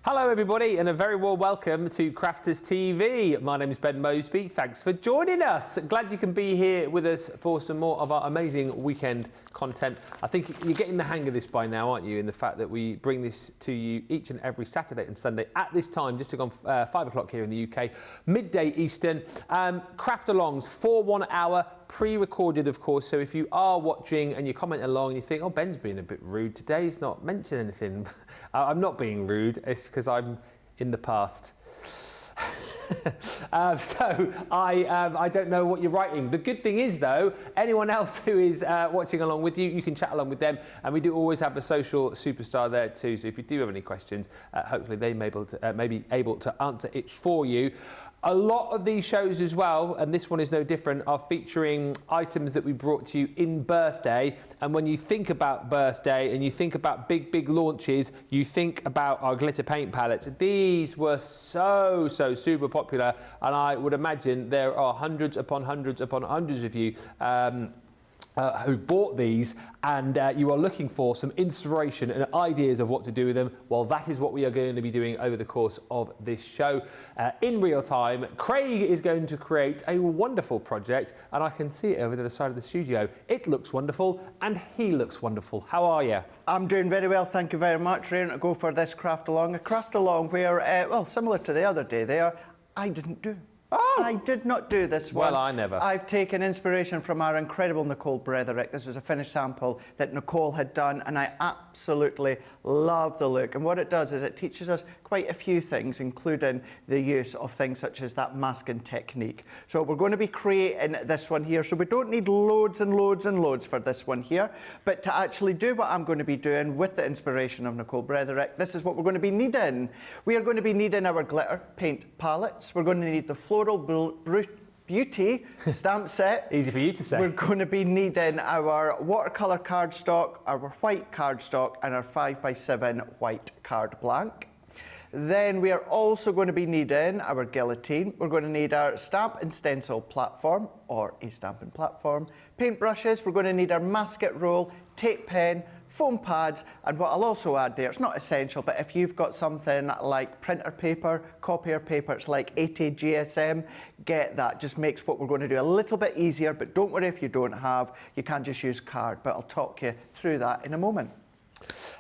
Hello everybody and a very warm welcome to Crafters TV. My name is Ben Moseby. Thanks for joining us. Glad you can be here with us for some more of our amazing weekend content. I think you're getting the hang of this by now, aren't you? In the fact that we bring this to you each and every Saturday and Sunday at this time, just to go 5 o'clock here in the UK, midday Eastern. Craft alongs for 1 hour, pre-recorded of course, so if you are watching and you comment along and you think, oh, Ben's being a bit rude today, he's not mentioned anything. I'm not being rude, it's because I'm in the past. So I don't know what you're writing. The good thing is though, anyone else who is watching along with you, you can chat along with them, and we do always have a social superstar there too, so if you do have any questions, hopefully they may be able to answer it for you. A lot of these shows as well, and this one is no different, are featuring items that we brought to you in birthday. And when you think about birthday and you think about big launches, you think about our glitter paint palettes. These were so super popular, and I would imagine there are hundreds upon hundreds upon hundreds of you who bought these, and you are looking for some inspiration and ideas of what to do with them. Well, that is what we are going to be doing over the course of this show in real time. Craig is going to create a wonderful project, and I can see it over the other side of the studio. It looks wonderful, and he looks wonderful. How are you? I'm doing very well, thank you very much. Ready to go for this craft along. A craft along where, well, similar to the other day there, I didn't do. Oh. I did not do this one. Well, I never. I've taken inspiration from our incredible Nicole Bretherick. This was a finished sample that Nicole had done, and I absolutely love the look. And what it does is it teaches us quite a few things, including the use of things such as that masking technique. So we're going to be creating this one here. So we don't need loads and loads and loads for this one here, but to actually do what I'm going to be doing with the inspiration of Nicole Bretherick, this is what we're going to be needing. We are going to be needing our glitter paint palettes. We're going to need the Floral Beauty stamp set. Easy for you to say. We're going to be needing our watercolour cardstock, our white cardstock, and our 5x7 white card blank. Then we are also going to be needing our guillotine. We're going to need our stamp and stencil platform, or a stamping platform, paintbrushes. We're going to need our masket roll, tape pen, foam pads, and what I'll also add there, it's not essential, but if you've got something like printer paper, copier paper, it's like 80 GSM, get that. Just makes what we're going to do a little bit easier, but don't worry if you don't have, you can just use card, but I'll talk you through that in a moment.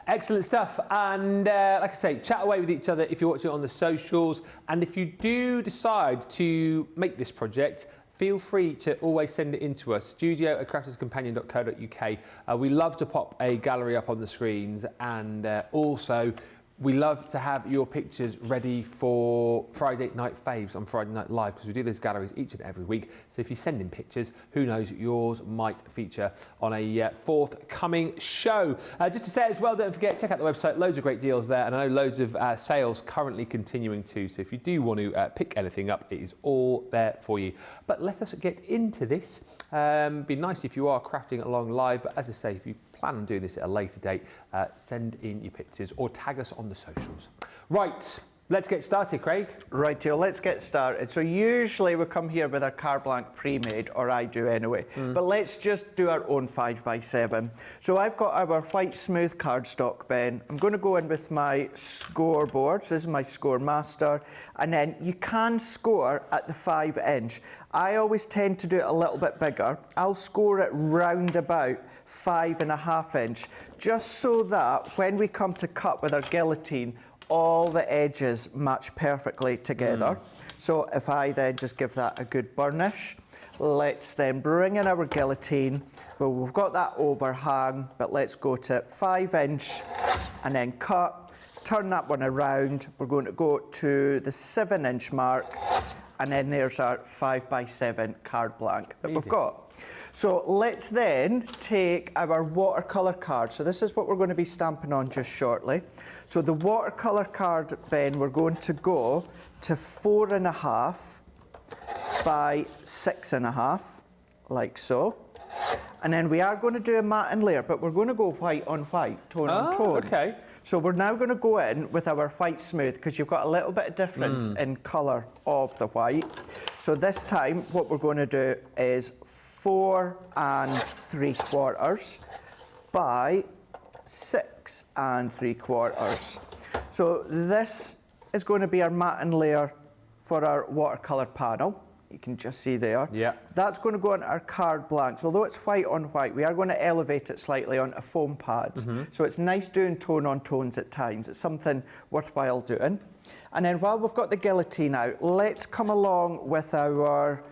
Excellent stuff, and like I say, chat away with each other if you're watching it on the socials, and if you do decide to make this project, feel free to always send it in to us, studio@crafterscompanion.co.uk. We love to pop a gallery up on the screens, and also we love to have your pictures ready for Friday Night Faves on Friday Night Live, because we do those galleries each and every week. So if you send in pictures, who knows, yours might feature on a forthcoming show. Just to say as well, don't forget, check out the website, loads of great deals there, and I know loads of sales currently continuing too. So if you do want to pick anything up, it is all there for you. But let us get into this. Be nice if you are crafting along live, but as I say, if you plan on doing this at a later date, send in your pictures or tag us on the socials. Right, let's get started, Craig. Rightio, let's get started. So usually we come here with our card blank pre-made, or I do anyway, but let's just do our own 5x7. So I've got our white smooth cardstock, Ben. I'm going to go in with my scoreboards. This is my Score Master, and then you can score at the 5-inch. I always tend to do it a little bit bigger. I'll score it round about 5.5 inch, just so that when we come to cut with our guillotine, all the edges match perfectly together. So if I then just give that a good burnish, let's then bring in our guillotine. Well, we've got that overhang, but let's go to 5-inch and then cut, turn that one around. We're going to go to the 7-inch mark, and then there's our 5x7 card blank that we've got. So let's then take our watercolour card. So this is what we're going to be stamping on just shortly. So the watercolour card, Ben, we're going to go to 4.5 by 6.5, like so. And then we are going to do a matte and layer, but we're going to go white on white, tone on tone. Okay. So we're now going to go in with our white smooth, because you've got a little bit of difference in colour of the white. So this time what we're going to do is 4 3/4 by 6 3/4. So this is going to be our matting layer for our watercolour panel. You can just see there. Yeah. That's going to go on our card blanks. Although it's white on white, we are going to elevate it slightly onto foam pads. So it's nice doing tone on tones at times. It's something worthwhile doing. And then while we've got the guillotine out, let's come along with our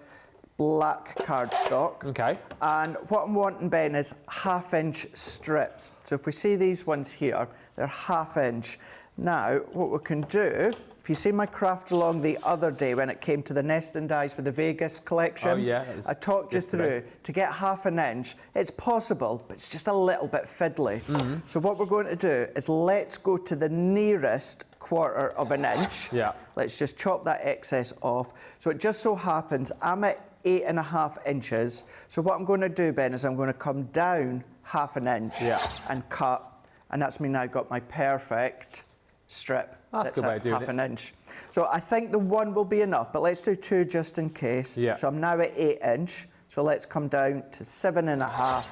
black cardstock. Okay. And what I'm wanting, Ben, is 1/2 inch strips. So if we see these ones here, they're 1/2 inch. Now, what we can do, if you see my craft along the other day when it came to the nesting dies with the Vegas collection, Oh, yeah, I talked you through to get 1/2 inch. It's possible, but it's just a little bit fiddly. So what we're going to do is let's go to the nearest 1/4 inch. Yeah. Let's just chop that excess off. So it just so happens I'm at 8.5 inches. So what I'm going to do, Ben, is I'm going to come down 1/2 inch and cut, and that's me now got my perfect strip. That's a good way of doing it. 1/2 inch. So I think the one will be enough, but let's do 2 just in case. Yeah. So I'm now at 8 inch. So let's come down to 7.5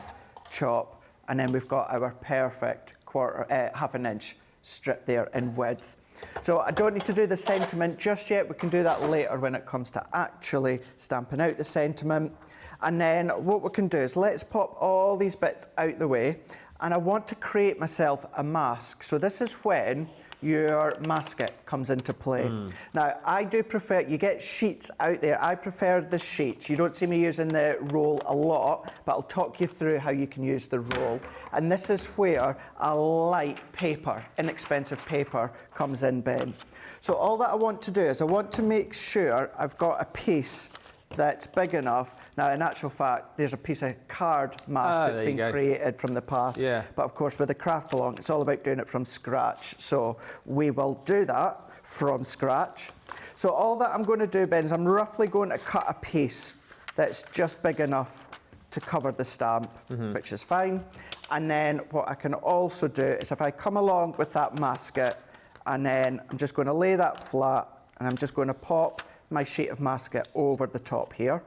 chop, and then we've got our perfect 1/2 inch strip there in width. So I don't need to do the sentiment just yet. We can do that later when it comes to actually stamping out the sentiment. And then what we can do is let's pop all these bits out the way. And I want to create myself a mask. So this is when your masket comes into play. Now, I do prefer, you get sheets out there. I prefer the sheets. You don't see me using the roll a lot, but I'll talk you through how you can use the roll. And this is where a light paper, inexpensive paper, comes in, Ben. So all that I want to do is I want to make sure I've got a piece that's big enough. Now, in actual fact, there's a piece of card mask that's been created from the past. Yeah. But of course, with the craft along, it's all about doing it from scratch. So we will do that from scratch. So all that I'm going to do, Ben, is I'm roughly going to cut a piece that's just big enough to cover the stamp, which is fine. And then what I can also do is if I come along with that masket, and then I'm just going to lay that flat, and I'm just going to pop my sheet of masket over the top here.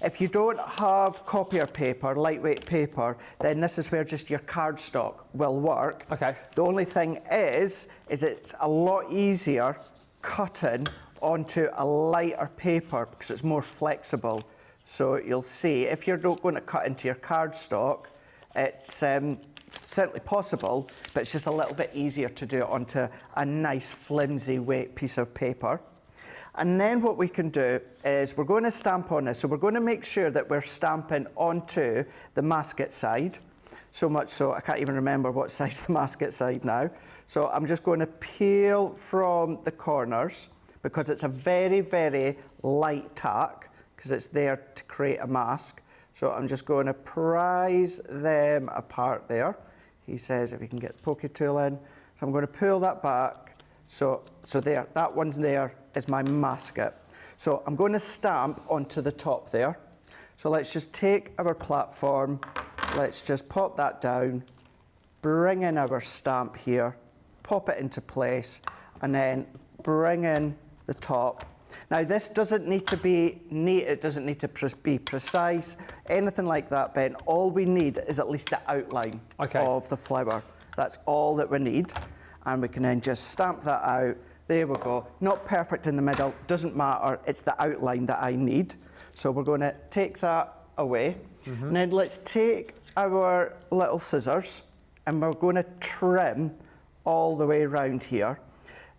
If you don't have copier paper, lightweight paper, then this is where just your cardstock will work. Okay. The only thing is it's a lot easier cutting onto a lighter paper because it's more flexible. So you'll see, if you're not going to cut into your cardstock, it's certainly possible, but it's just a little bit easier to do it onto a nice flimsy weight piece of paper. And then what we can do is we're going to stamp on this. So we're going to make sure that we're stamping onto the masket side. So much so I can't even remember what size the masket side now. So I'm just going to peel from the corners because it's a very, very light tack because it's there to create a mask. So I'm just going to prise them apart there. He says if you can get the pokey tool in. So I'm going to pull that back. So there, that one's there is my masket. So I'm going to stamp onto the top there. So let's just take our platform, let's just pop that down, bring in our stamp here, pop it into place, and then bring in the top. Now this doesn't need to be neat, it doesn't need to be precise, anything like that, Ben. All we need is at least the outline of the flower. That's all that we need. And we can then just stamp that out. There we go. Not perfect in the middle, doesn't matter. It's the outline that I need. So we're going to take that away. And then let's take our little scissors and we're going to trim all the way around here.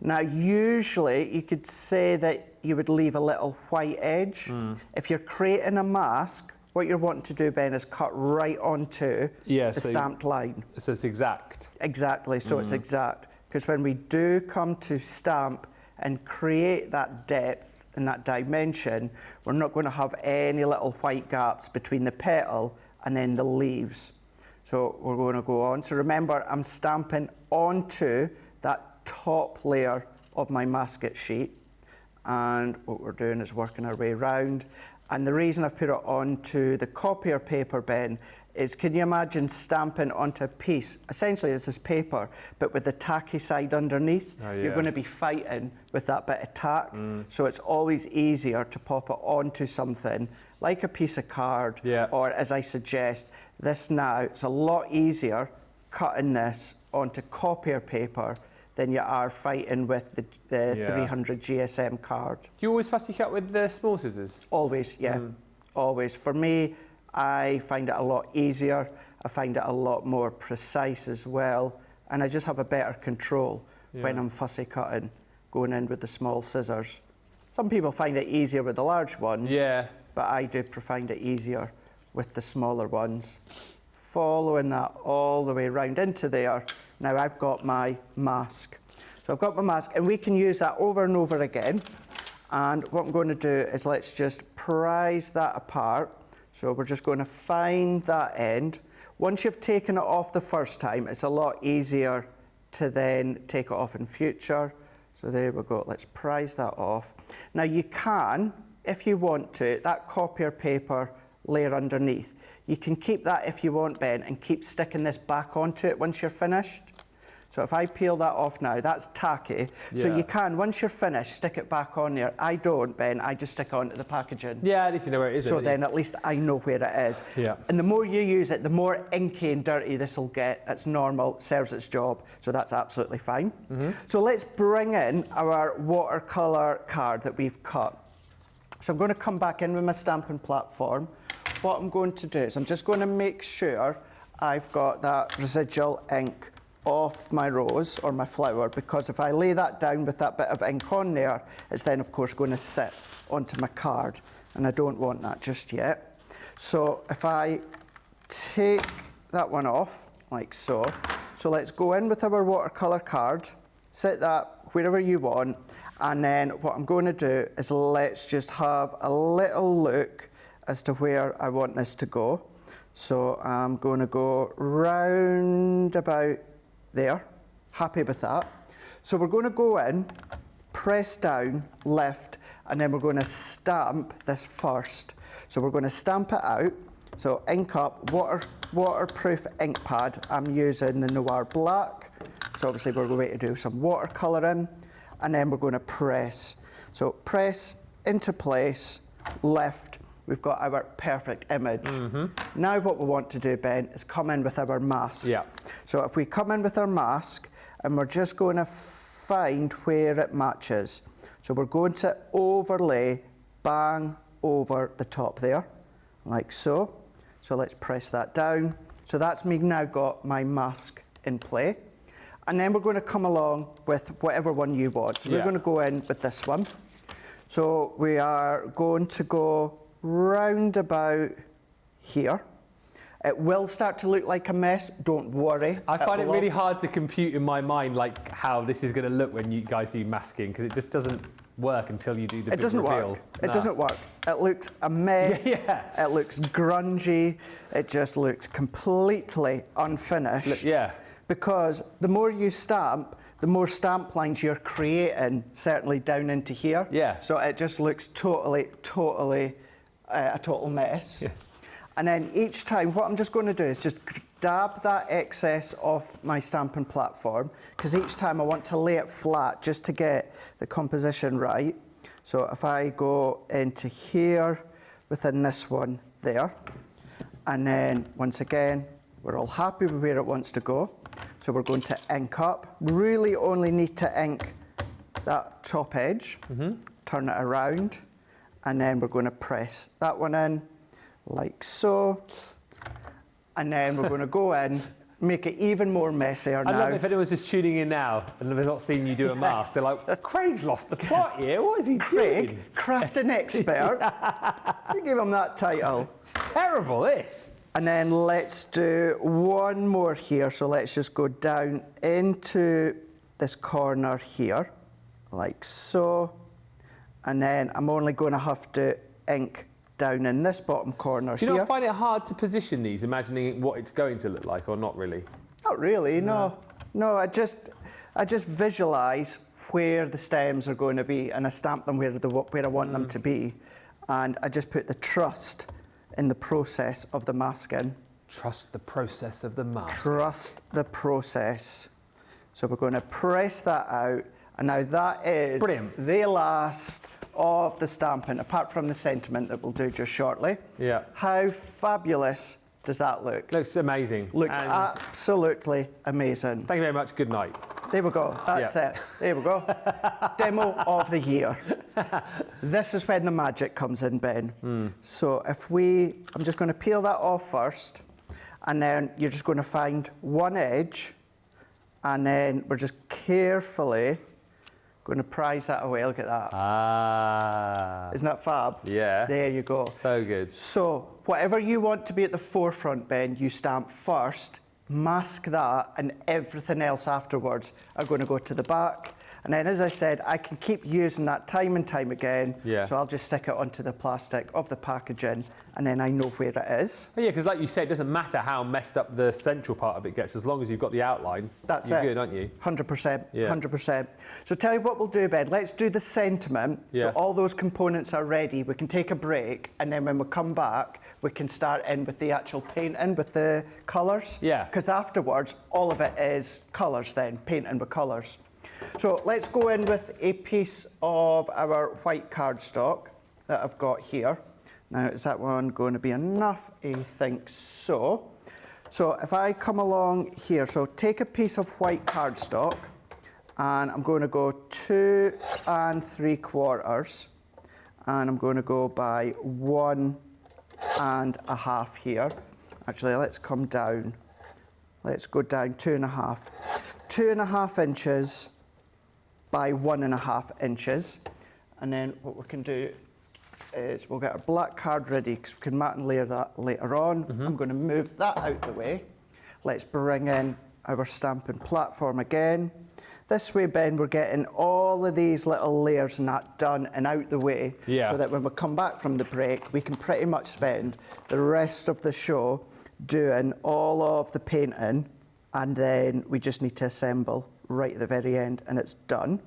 Now, usually you could say that you would leave a little white edge. If you're creating a mask, what you're wanting to do, Ben, is cut right onto the stamped line. So it's exact. Exactly, so it's exact. Because when we do come to stamp and create that depth and that dimension, we're not going to have any little white gaps between the petal and then the leaves. So we're going to go on. So remember, I'm stamping onto that top layer of my masket sheet. And what we're doing is working our way around. And the reason I've put it onto the copier paper, Ben, is can you imagine stamping onto a piece? Essentially, this is paper, but with the tacky side underneath. You're going to be fighting with that bit of tack. So it's always easier to pop it onto something like a piece of card, or as I suggest, this now, it's a lot easier cutting this onto copier paper than you are fighting with the 300 GSM card. Do you always fussy cut with the small scissors? Always, yeah, always. For me, I find it a lot easier. I find it a lot more precise as well, and I just have a better control when I'm fussy cutting, going in with the small scissors. Some people find it easier with the large ones, but I do find it easier with the smaller ones. Following that all the way round into there. Now I've got my mask. So I've got my mask, and we can use that over and over again. And what I'm going to do is let's just prise that apart. So we're just going to find that end. Once you've taken it off the first time, it's a lot easier to then take it off in future. So there we go, let's prise that off. Now you can, if you want to, that copier paper layer underneath, you can keep that if you want, Ben, and keep sticking this back onto it once you're finished. So if I peel that off now, that's tacky. So you can, once you're finished, stick it back on there. I don't, Ben, I just stick it onto the packaging. Yeah, at least you know where it is. So then at least I know where it is. Yeah. And the more you use it, the more inky and dirty this will get. It's normal, serves its job. So that's absolutely fine. So let's bring in our watercolour card that we've cut. So I'm going to come back in with my stamping platform. What I'm going to do is I'm just going to make sure I've got that residual ink off my rose or my flower, because if I lay that down with that bit of ink on there, it's then of course going to sit onto my card, and I don't want that just yet. So if I take that one off like so, so let's go in with our watercolour card, set that wherever you want, and then what I'm going to do is let's just have a little look as to where I want this to go. So I'm going to go round about there. Happy with that. So we're going to go in, press down, lift, and then we're going to stamp this first. So we're going to stamp it out. So ink up, waterproof ink pad. I'm using the Noir Black. So obviously we're going to do some watercolouring, and then we're going to press. So press into place, lift. We've got our perfect image. Now what we want to do, Ben, is come in with our mask. So if we come in with our mask, and we're just going to find where it matches. So we're going to overlay, bang over the top there, like so. So let's press that down. So that's me now got my mask in play. And then we're going to come along with whatever one you want. So we're going to go in with this one. So we are going to go round about here. It will start to look like a mess, don't worry. I find it really hard to compute in my mind like how this is going to look when you guys do masking, because it just doesn't work until you do the big reveal. It doesn't work. It looks a mess. It looks grungy. It just looks completely unfinished. Because the more you stamp, the more stamp lines you're creating, certainly down into here. So it just looks totally a total mess. And then each time, what I'm just going to do is just dab that excess off my stamping platform, because each time I want to lay it flat just to get the composition right. So if I go into here, within this one there, and then once again, we're all happy with where it wants to go. So we're going to ink up. Really only need to ink that top edge, turn it around, and then we're going to press that one in, like so. And then we're going to go in, make it even more messier now. I love if anyone's just tuning in now and they've not seen you do a mask, they're like, Craig's lost the plot here, what is he doing? Crafting expert. You give him that title. It's terrible, this. And then let's do one more here. So let's just go down into this corner here, like so. And then I'm only going to have to ink down in this bottom corner here. Do you not find it hard to position these, imagining what it's going to look like, or not really? Not really, no. No, I just visualise where the stems are going to be, and I stamp them where I want them to be. And I just put the trust in the process of the masking. Trust the process of the mask. Trust the process. So we're going to press that out, and now that is brilliant. The last of the stamping, apart from the sentiment that we'll do just shortly. How fabulous does that look? Looks amazing. Looks absolutely amazing. Thank you very much. Good night. There we go. That's it. There we go. Demo of the year. This is when the magic comes in, Ben. So I'm just going to peel that off first, and then you're just going to find one edge, and then we're just carefully going to prise that away. Look at that. Ah. Isn't that fab? Yeah. There you go. So good. So whatever you want to be at the forefront, Ben, you stamp first, mask that, and everything else afterwards are going to go to the back. And then, as I said, I can keep using that time and time again. Yeah. So I'll just stick it onto the plastic of the packaging, and then I know where it is. Oh, yeah, because like you said, it doesn't matter how messed up the central part of it gets, as long as you've got the outline. That's you're it. good, aren't you? 100%. Yeah. 100%. So tell you what we'll do, Ben. Let's do the sentiment. Yeah. So all those components are ready. We can take a break, and then when we come back, we can start in with the actual painting with the colours. Yeah. Because afterwards, all of it is colours then, painting with colours. So let's go in with a piece of our white cardstock that I've got here. Now, is that one going to be enough? I think so. So if I come along here, so take a piece of white cardstock, and I'm going to go 2 3/4, and I'm going to go by 1 1/2 here. Actually, let's come down. Let's go down 2 1/2. 2 1/2 inches by 1 1/2 inches. And then what we can do is we'll get our black card ready, because we can mat and layer that later on. I'm going to move that out the way. Let's bring in our stamping platform again. This way, Ben, we're getting all of these little layers and that done and out the way, so that when we come back from the break, we can pretty much spend the rest of the show doing all of the painting, and then we just need to assemble right at the very end, and it's done.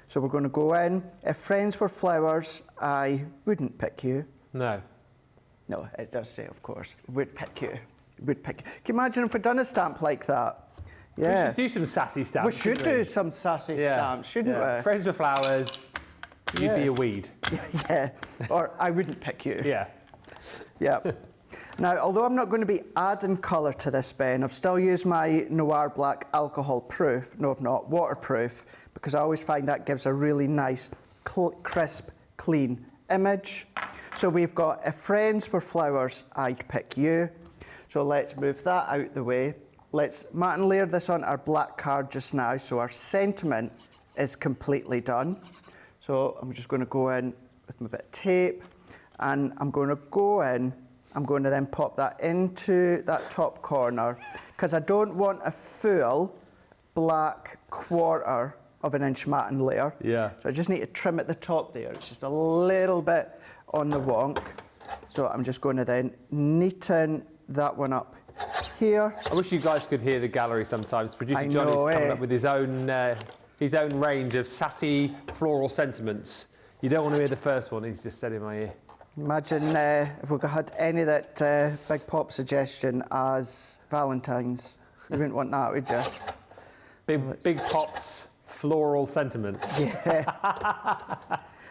So we're going to go in. If friends were flowers, I wouldn't pick you. No. No, it does say, of course, would pick you. Would pick you. Can you imagine if we'd done a stamp like that? Yeah. We should do some sassy stamps. We should do some sassy stamps, shouldn't we? Friends with flowers, you'd be a weed. Yeah, or I wouldn't pick you. Yeah. Yeah. Now, although I'm not going to be adding colour to this, Ben, I've still used my Noir Black alcohol proof, no I've not, waterproof, because I always find that gives a really nice, crisp, clean image. So we've got, if friends were flowers, I'd pick you. So let's move that out the way. Let's mat and layer this on our black card just now, so our sentiment is completely done. So I'm just going to go in with my bit of tape, and I'm going to go in. I'm going to then pop that into that top corner, because I don't want a full black 1/4 of an inch mat and layer. Yeah. So I just need to trim at the top there. It's just a little bit on the wonk. So I'm just going to then neaten that one up here. I wish you guys could hear the gallery sometimes. Producer I Johnny's know, coming up with his own range of sassy floral sentiments. You don't want to hear the first one he's just said in my ear. Imagine if we had any of that Big Pop suggestion as Valentine's. You wouldn't want that, would you? Big Pop's floral sentiments. Yeah.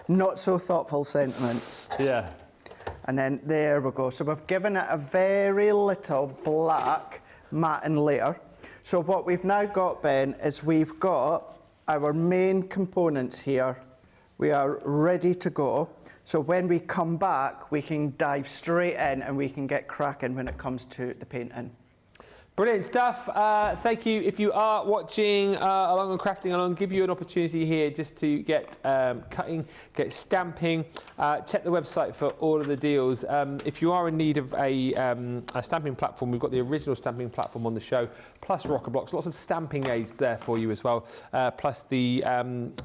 Not so thoughtful sentiments. Yeah. And then there we go. So we've given it a very little black mat and layer. So what we've now got, Ben, is we've got our main components here. We are ready to go. So when we come back, we can dive straight in and we can get cracking when it comes to the painting. Brilliant stuff. Thank you. If you are watching along and crafting along, give you an opportunity here just to get cutting, get stamping. Check the website for all of the deals. If you are in need of a stamping platform, we've got the original stamping platform on the show, plus rocker blocks, lots of stamping aids there for you as well, plus the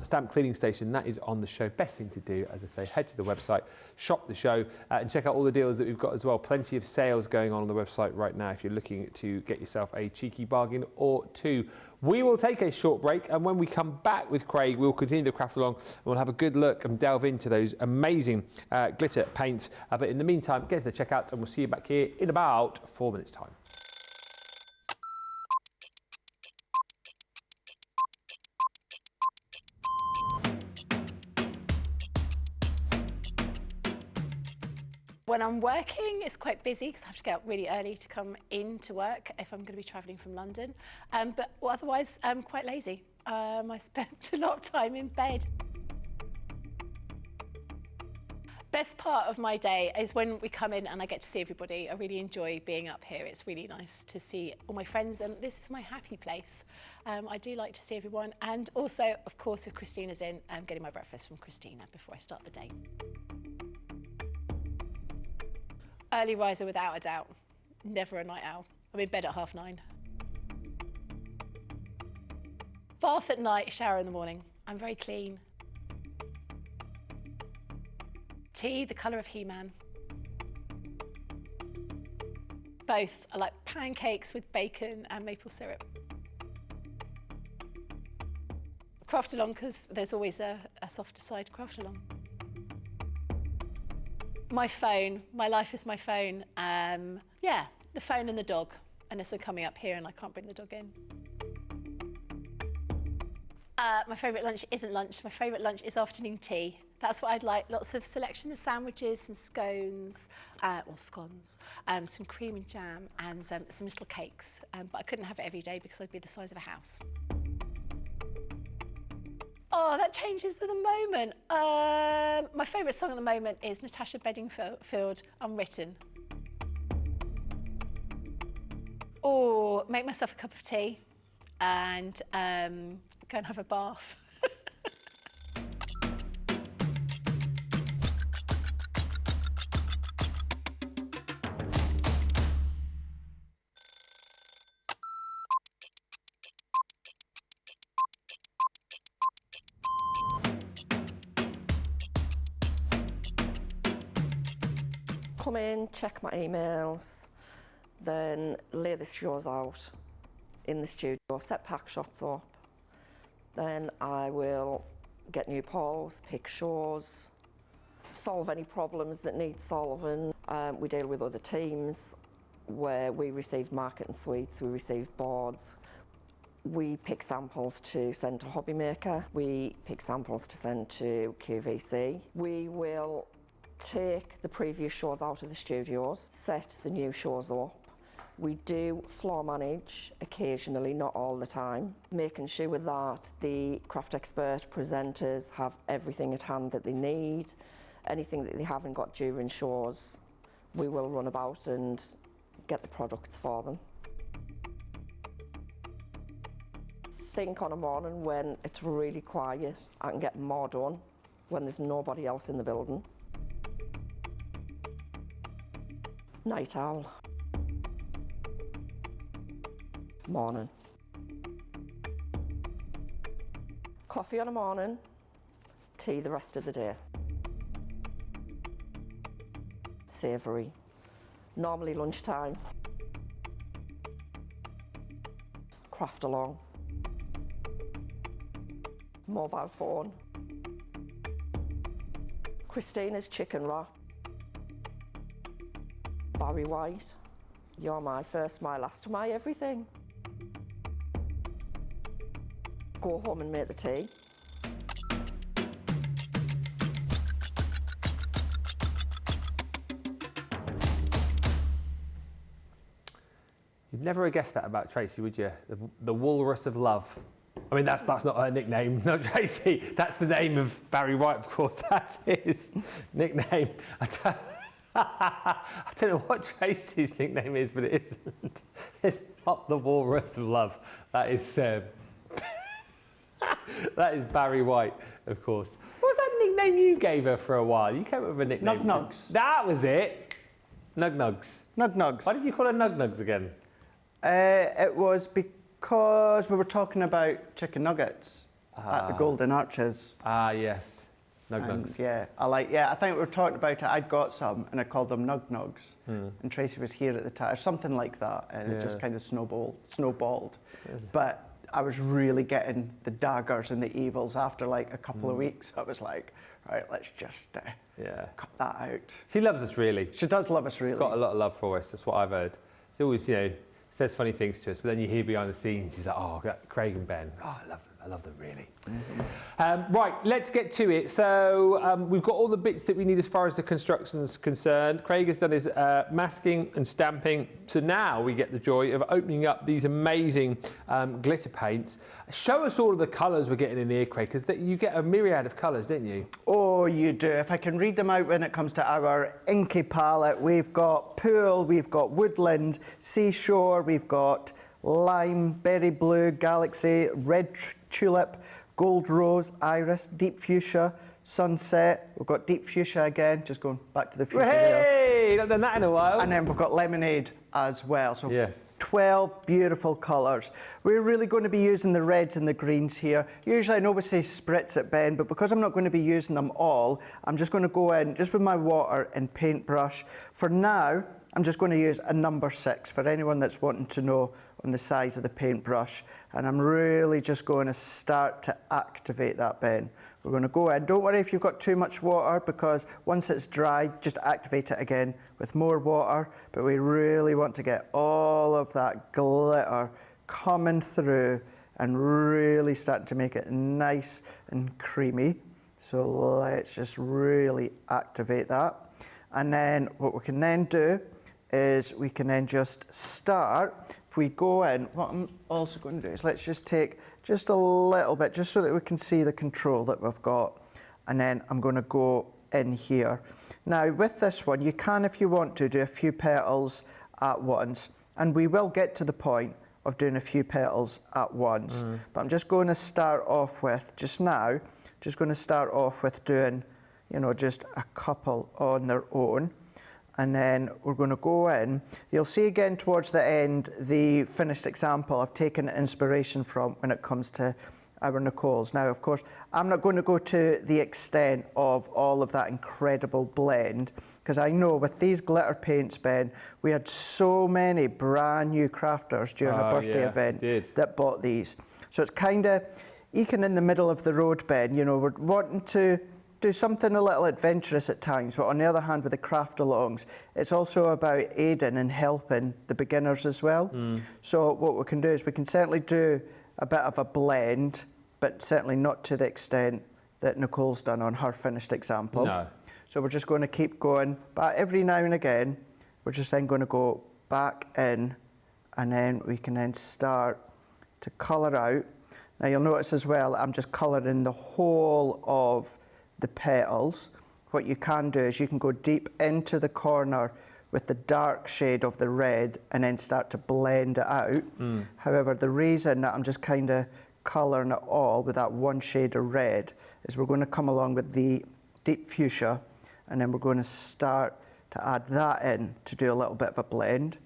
stamp cleaning station. That is on the show. Best thing to do, as I say, head to the website, shop the show, and check out all the deals that we've got as well. Plenty of sales going on the website right now if you're looking to get yourself a cheeky bargain or two. We will take a short break, and when we come back with Craig, we'll continue to craft along and we'll have a good look and delve into those amazing glitter paints. But in the meantime, get to the checkout and we'll see you back here in about 4 minutes' time. When I'm working, it's quite busy because I have to get up really early to come into work if I'm going to be travelling from London. But otherwise, I'm quite lazy. I spent a lot of time in bed. Best part of my day is when we come in and I get to see everybody. I really enjoy being up here. It's really nice to see all my friends, and this is my happy place. I do like to see everyone, and also, of course, if Christina's in, I'm getting my breakfast from Christina before I start the day. Early riser without a doubt. Never a night owl. I'm in bed at 9:30. Bath at night, shower in the morning. I'm very clean. Tea, the colour of He-Man. Both. I like pancakes with bacon and maple syrup. Craft along, because there's always a softer side to craft along. My phone, my life is my phone. Yeah, the phone and the dog, unless I'm coming up here and I can't bring the dog in. My favourite lunch isn't lunch. My favourite lunch is afternoon tea. That's what I'd like. Lots of selection of sandwiches, some scones, or scones, some cream and jam, and some little cakes. But I couldn't have it every day because I'd be the size of a house. Oh, that changes with the moment. My favourite song at the moment is Natasha Bedingfield, Unwritten. Or make myself a cup of tea and go and have a bath. Come in, check my emails, then lay the shows out in the studio, set pack shots up. Then I will get new polls, pick shows, solve any problems that need solving. We deal with other teams where we receive marketing suites, we receive boards. We pick samples to send to Hobbymaker. We pick samples to send to QVC. We will take the previous shows out of the studios, set the new shows up. We do floor manage occasionally, not all the time, making sure that the craft expert presenters have everything at hand that they need. Anything that they haven't got during shows, we will run about and get the products for them. Think on a morning when it's really quiet, I can get more done when there's nobody else in the building. Night owl. Morning. Coffee on a morning, tea the rest of the day. Savoury. Normally lunchtime. Craft along. Mobile phone. Christina's chicken wrap. Barry White, you're my first, my last, my everything. Go home and make the tea. You'd never have guessed that about Tracy, would you? The Walrus of Love. I mean, that's not her nickname, not Tracy. That's the name of Barry White, of course. That's his nickname. I don't know what Tracy's nickname is, but it isn't. It's not the Walrus of Love. That is that is Barry White, of course. What was that nickname you gave her for a while? You came up with a nickname. Nug Nugs. That was it. Nug Nugs. Nug Nugs. Why did you call her Nug Nugs again? It was because we were talking about chicken nuggets at the Golden Arches. Ah, yes. Nug Nugs. Yeah, I think we were talking about it. I'd got some and I called them Nug Nugs. And Tracy was here at the time, or something like that. And it just kind of snowballed. But I was really getting the daggers and the evils after like a couple of weeks. I was like, right, let's just cut that out. She loves us, really. She does love us, really. She's got a lot of love for us. That's what I've heard. She always, says funny things to us, but then you hear behind the scenes, she's like, oh, Craig and Ben, oh, I love them. I love them really. Right, let's get to it. So we've got all the bits that we need as far as the construction's concerned. Craig has done his masking and stamping. So now we get the joy of opening up these amazing glitter paints. Show us all of the colours we're getting in here, Craig, because you get a myriad of colours, don't you? Oh, you do. If I can read them out when it comes to our inky palette, we've got pool, we've got woodland, seashore, we've got lime, berry blue, galaxy, red tulip, gold rose, iris, deep fuchsia, sunset. We've got deep fuchsia again, just going back to the fuchsia there. Hey, not done that in a while. And then we've got lemonade as well. So yes. 12 beautiful colours. We're really going to be using the reds and the greens here. Usually I know we say spritz it, Ben, but because I'm not going to be using them all, I'm just going to go in just with my water and paintbrush. For now, I'm just going to use a number 6 for anyone that's wanting to know on the size of the paintbrush. And I'm really just going to start to activate that, Ben. We're going to go in. Don't worry if you've got too much water, because once it's dry, just activate it again with more water. But we really want to get all of that glitter coming through and really starting to make it nice and creamy. So let's just really activate that. And then what we can then do is we can then just start. If we go in, what I'm also going to do is let's just take just a little bit, just so that we can see the control that we've got. And then I'm going to go in here. Now with this one, you can, if you want to, do a few petals at once. And we will get to the point of doing a few petals at once. But I'm just going to start off with, just now, just going to start off with doing, you know, just a couple on their own. And then we're going to go in. You'll see again towards the end the finished example I've taken inspiration from when it comes to our Nicole's. Now, of course, I'm not going to go to the extent of all of that incredible blend, because I know with these glitter paints, Ben, we had so many brand new crafters during our birthday event that bought these. So it's kind of eking in the middle of the road, Ben. You know, we're wanting to do something a little adventurous at times, but on the other hand, with the craft alongs, it's also about aiding and helping the beginners as well. So what we can do is we can certainly do a bit of a blend, but certainly not to the extent that Nicole's done on her finished example. No. So we're just going to keep going, but every now and again, we're just then going to go back in, and then we can then start to colour out. Now you'll notice as well, I'm just colouring the whole of the petals. What you can do is you can go deep into the corner with the dark shade of the red and then start to blend it out. However, the reason that I'm just kind of colouring it all with that one shade of red is we're going to come along with the deep fuchsia, and then we're going to start to add that in to do a little bit of a blend.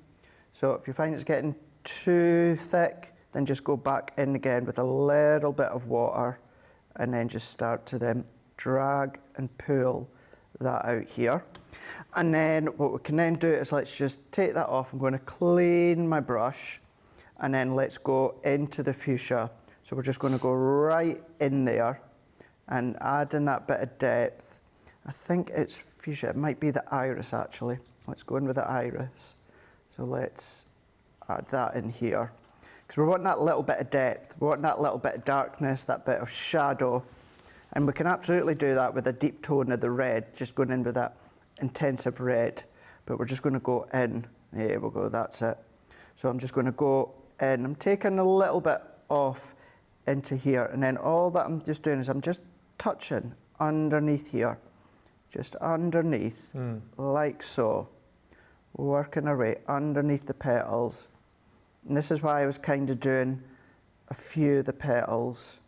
So if you find it's getting too thick, then just go back in again with a little bit of water, and then just start to then drag and pull that out here. And then what we can then do is let's just take that off. I'm going to clean my brush, and then let's go into the fuchsia. So we're just going to go right in there and add in that bit of depth. I think it's fuchsia, it might be the iris actually. Let's go in with the iris. So let's add that in here, because we want that little bit of depth, we want that little bit of darkness, that bit of shadow. And we can absolutely do that with a deep tone of the red, just going in with that intensive red. But we're just going to go in. There we go, that's it. So I'm just going to go in. I'm taking a little bit off into here. And then all that I'm just doing is I'm just touching underneath here. Just underneath, like so. Working our way underneath the petals. And this is why I was kind of doing a few of the petals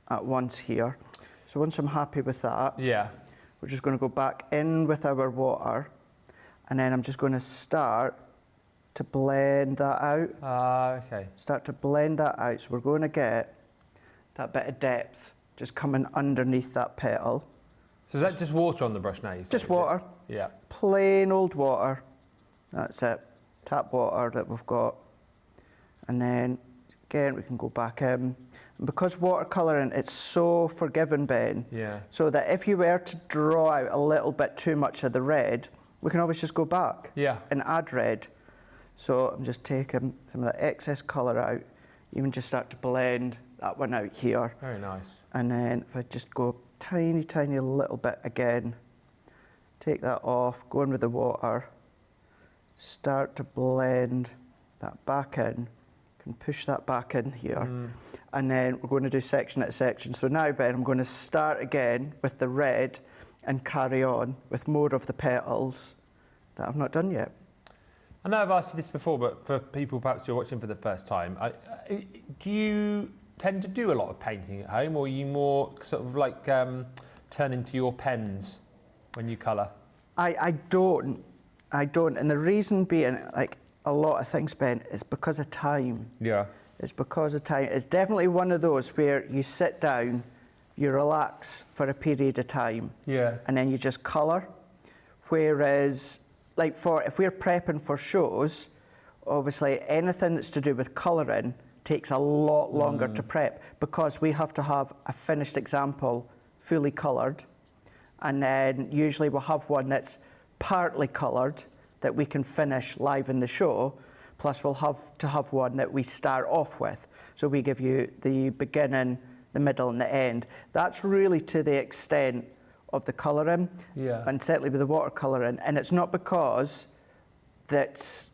at once here. So once I'm happy with that, we're just going to go back in with our water, and then I'm just going to start to blend that out. Start to blend that out. So we're going to get that bit of depth just coming underneath that petal. So is that just water on the brush now? Just water. Yeah. Plain old water. That's it. Tap water that we've got. And then again, we can go back in. And because watercolouring, it's so forgiving, Ben, so that if you were to draw out a little bit too much of the red, we can always just go back and add red. So I'm just taking some of that excess colour out, even just start to blend that one out here. Very nice. And then if I just go tiny, tiny little bit again, take that off, go in with the water, start to blend that back in, can push that back in here. And then we're going to do section at section. So now, Ben, I'm going to start again with the red and carry on with more of the petals that I've not done yet. I know I've asked you this before, but for people perhaps who are watching for the first time, do you tend to do a lot of painting at home, or are you more sort of like turn into your pens when you colour? I don't. And the reason being, like a lot of things, Ben, is because of time. Yeah. It's because of time. It's definitely one of those where you sit down, you relax for a period of time, and then you just colour. Whereas, like if we're prepping for shows, obviously anything that's to do with colouring takes a lot longer to prep, because we have to have a finished example fully coloured, and then usually we'll have one that's partly coloured that we can finish live in the show, plus we'll have to have one that we start off with. So we give you the beginning, the middle and the end. That's really to the extent of the colouring, and certainly with the watercolouring. And it's not because it's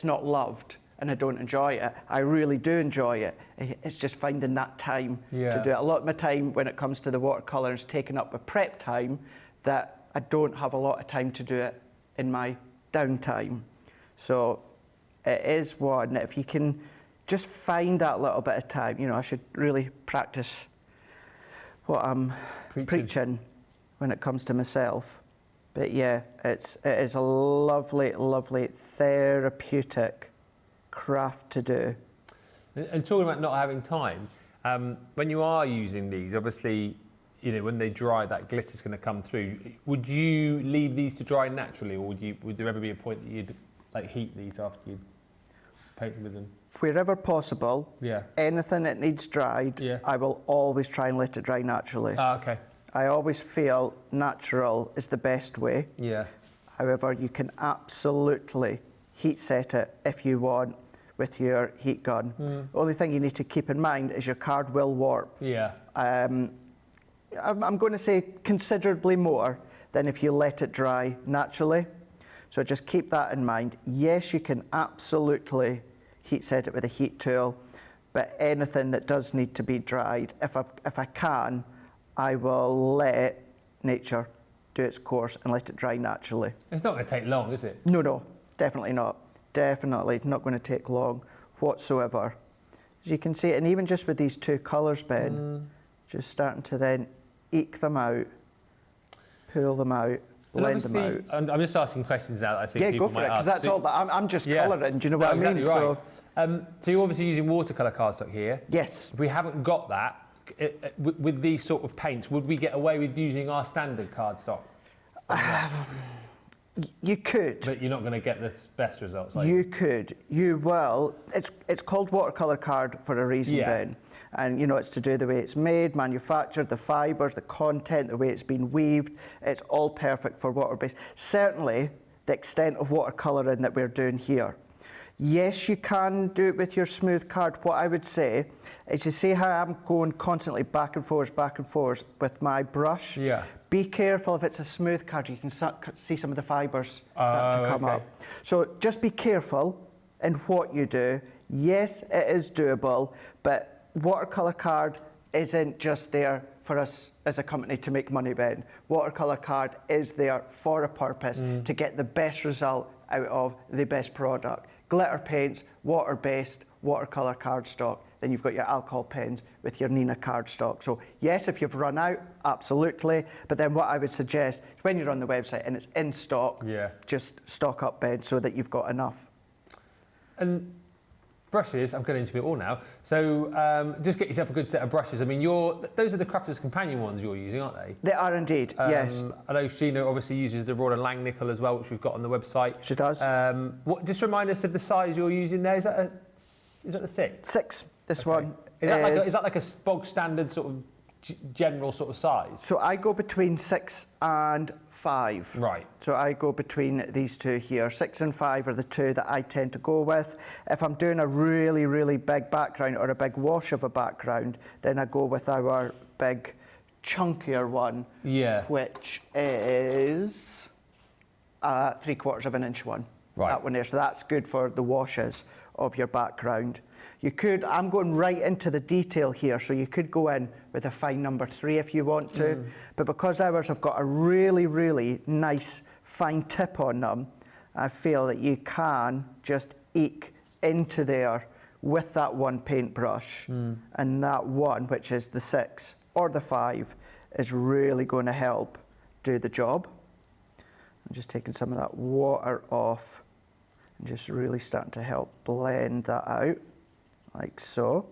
not loved and I don't enjoy it. I really do enjoy it. It's just finding that time to do it. A lot of my time when it comes to the watercolour is taken up with prep time, that I don't have a lot of time to do it in my downtime. So it is one that if you can just find that little bit of time, you know, I should really practice what I'm preaching when it comes to myself. But yeah, it is a lovely, lovely therapeutic craft to do. And talking about not having time, when you are using these, obviously, you know, when they dry, that glitter's going to come through. Would you leave these to dry naturally, or would there ever be a point that you'd like heat these after you paint with them? Wherever possible, anything that needs dried, I will always try and let it dry naturally. Okay. I always feel natural is the best way. However, you can absolutely heat set it if you want with your heat gun. The only thing you need to keep in mind is your card will warp. I'm going to say considerably more than if you let it dry naturally. So just keep that in mind. Yes, you can absolutely heat set it with a heat tool, but anything that does need to be dried, if I can, I will let nature do its course and let it dry naturally. It's not going to take long, is it? No, definitely not. Definitely not going to take long whatsoever. As you can see, and even just with these two colours, Ben, just starting to then eke them out, pull them out, blend them out. And I'm just asking questions now that I think people might ask. Because that's all that I'm just colouring. Do you know what I mean? Exactly right. So you're obviously using watercolour cardstock here. Yes. If we haven't got that, with these sort of paints, would we get away with using our standard cardstock? You could. But you're not going to get the best results, are you could. You will. It's called watercolour card for a reason, Ben. And, you know, it's to do the way it's made, manufactured, the fibres, the content, the way it's been weaved. It's all perfect for water-based. Certainly, the extent of watercolouring that we're doing here. Yes, you can do it with your smooth card. What I would say is, you see how I'm going constantly back and forth with my brush? Be careful if it's a smooth card. You can see some of the fibres start to come up. So just be careful in what you do. Yes, it is doable, but watercolour card isn't just there for us as a company to make money, Ben. Watercolour card is there for a purpose, to get the best result out of the best product. Glitter paints, water-based, watercolour cardstock. Then you've got your alcohol pens with your Nina cardstock. So yes, if you've run out, absolutely. But then what I would suggest is when you're on the website and it's in stock, just stock up, Ben, so that you've got enough. And brushes, I'm getting into it all now. So just get yourself a good set of brushes. I mean, those are the Crafter's Companion ones you're using, aren't they? They are indeed, yes. I know Sheena obviously uses the Royal & Lang nickel as well, which we've got on the website. She does. Just remind us of the size you're using there. Is that the 6? 6, this one. Is that like a bog standard sort of general sort of size? So I go between 6 and 5. Right. So I go between these two here. 6 and 5 are the two that I tend to go with. If I'm doing a really, really big background or a big wash of a background, then I go with our big chunkier one, which is a 3/4 of an inch one. Right. That one there. So that's good for the washes of your background. You could, I'm going right into the detail here, so you could go in with a fine number 3 if you want to, but because ours have got a really, really nice fine tip on them, I feel that you can just eke into there with that one paintbrush, and that one, which is the 6 or the 5, is really going to help do the job. I'm just taking some of that water off and just really starting to help blend that out, like so.